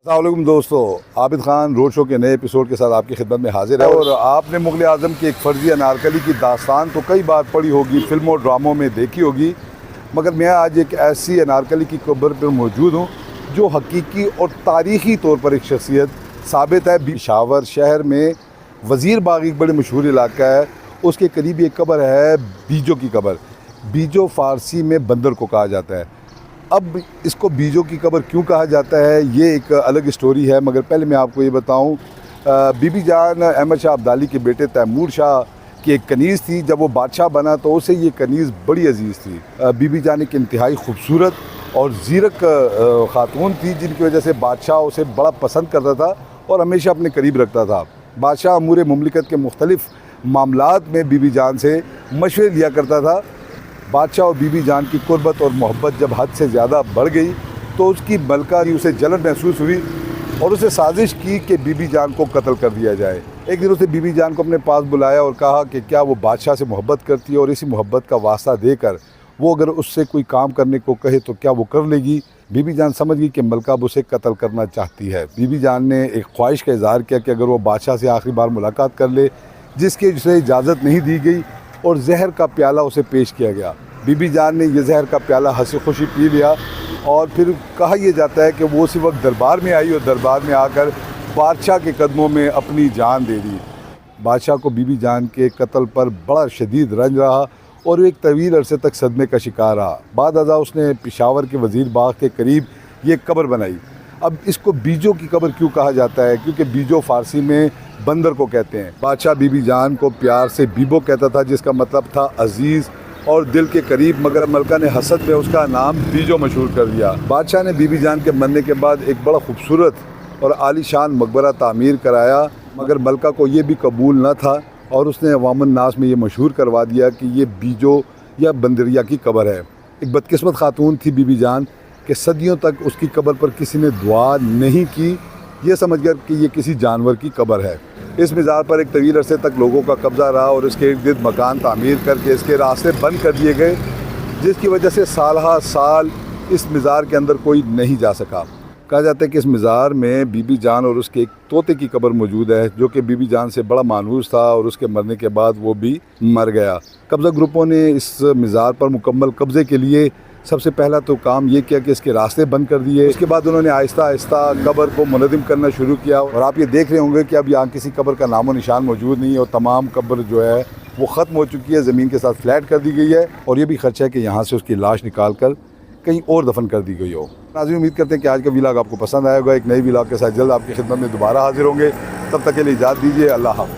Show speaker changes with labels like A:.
A: السلام علیکم دوستو، عابد خان روڈ شو کے نئے ایپیسوڈ کے ساتھ آپ کی خدمت میں حاضر ہے۔ اور آپ نے مغل اعظم کی ایک فرضی انارکلی کی داستان تو کئی بار پڑھی ہوگی، فلموں اور ڈراموں میں دیکھی ہوگی، مگر میں آج ایک ایسی انارکلی کی قبر پر موجود ہوں جو حقیقی اور تاریخی طور پر ایک شخصیت ثابت ہے۔ پشاور شہر میں وزیر باغ ایک بڑے مشہور علاقہ ہے، اس کے قریب ایک قبر ہے بیجو کی قبر۔ بیجو فارسی میں بندر کو کہا جاتا ہے۔ اب اس کو بیجو کی قبر کیوں کہا جاتا ہے یہ ایک الگ اسٹوری ہے، مگر پہلے میں آپ کو یہ بتاؤں، بی بی جان احمد شاہ ابدالی کے بیٹے تیمور شاہ کی ایک کنیز تھی۔ جب وہ بادشاہ بنا تو اسے یہ کنیز بڑی عزیز تھی۔ بی بی جان ایک انتہائی خوبصورت اور زیرک خاتون تھی، جن کی وجہ سے بادشاہ اسے بڑا پسند کرتا تھا اور ہمیشہ اپنے قریب رکھتا تھا۔ بادشاہ امور مملکت کے مختلف معاملات میں بی بی جان سے مشورے لیا کرتا تھا۔ بادشاہ اور بی بی جان کی قربت اور محبت جب حد سے زیادہ بڑھ گئی تو اس کی ملکہ کی اسے جلن محسوس ہوئی اور اسے سازش کی کہ بی بی جان کو قتل کر دیا جائے۔ ایک دن اسے بی بی جان کو اپنے پاس بلایا اور کہا کہ کیا وہ بادشاہ سے محبت کرتی ہے اور اسی محبت کا واسطہ دے کر وہ اگر اس سے کوئی کام کرنے کو کہے تو کیا وہ کر لے گی۔ بی بی جان سمجھ گئی کہ ملکہ اب اسے قتل کرنا چاہتی ہے۔ بی بی جان نے ایک خواہش کا اظہار کیا کہ اگر وہ بادشاہ سے آخری بار ملاقات کر لے، جس کی اسے اجازت نہیں دی گئی، اور زہر کا پیالہ اسے پیش کیا گیا۔ بی بی جان نے یہ زہر کا پیالہ ہنسی خوشی پی لیا اور پھر کہا یہ جاتا ہے کہ وہ اسی وقت دربار میں آئی اور دربار میں آ کر بادشاہ کے قدموں میں اپنی جان دے دی۔ بادشاہ کو بی بی جان کے قتل پر بڑا شدید رنج رہا اور وہ ایک طویل عرصے تک صدمے کا شکار رہا۔ بعد ازاں اس نے پشاور کے وزیر باغ کے قریب یہ قبر بنائی۔ اب اس کو بیجو کی قبر کیوں کہا جاتا ہے؟ کیونکہ بیجو فارسی میں بندر کو کہتے ہیں۔ بادشاہ بی بی جان کو پیار سے بیبو کہتا تھا، جس کا مطلب تھا عزیز اور دل کے قریب، مگر ملکہ نے حسد میں اس کا نام بیجو مشہور کر دیا۔ بادشاہ نے بی بی جان کے مرنے کے بعد ایک بڑا خوبصورت اور عالی شان مقبرہ تعمیر کرایا، مگر ملکہ کو یہ بھی قبول نہ تھا اور اس نے عوام الناس میں یہ مشہور کروا دیا کہ یہ بیجو یا بندریا کی قبر ہے۔ ایک بدقسمت خاتون تھی بی بی جان کہ صدیوں تک اس کی قبر پر کسی نے دعا نہیں کی، یہ سمجھ کر کہ یہ کسی جانور کی قبر ہے۔ اس مزار پر ایک طویل عرصے تک لوگوں کا قبضہ رہا اور اس کے ارد گرد مکان تعمیر کر کے اس کے راستے بند کر دیے گئے، جس کی وجہ سے سالہ سال اس مزار کے اندر کوئی نہیں جا سکا۔ کہا جاتا ہے کہ اس مزار میں بی بی جان اور اس کے ایک طوطے کی قبر موجود ہے، جو کہ بی بی جان سے بڑا مانوس تھا اور اس کے مرنے کے بعد وہ بھی مر گیا۔ قبضہ گروپوں نے اس مزار پر مکمل قبضے کے لیے سب سے پہلا تو کام یہ کیا کہ اس کے راستے بند کر دیے۔ اس کے بعد انہوں نے آہستہ آہستہ قبر کو منہدم کرنا شروع کیا، اور آپ یہ دیکھ رہے ہوں گے کہ اب یہاں کسی قبر کا نام و نشان موجود نہیں ہے اور تمام قبر جو ہے وہ ختم ہو چکی ہے، زمین کے ساتھ فلیٹ کر دی گئی ہے، اور یہ بھی خدشہ ہے کہ یہاں سے اس کی لاش نکال کر کہیں اور دفن کر دی گئی ہو۔ ناظرین، امید کرتے ہیں کہ آج کا ویلاگ آپ کو پسند آئے گا۔ ایک نئی ویلاگ کے ساتھ جلد آپ کی خدمت میں دوبارہ حاضر ہوں گے، تب تک کے لیے اجازت دیجیے۔ اللہ حافظ۔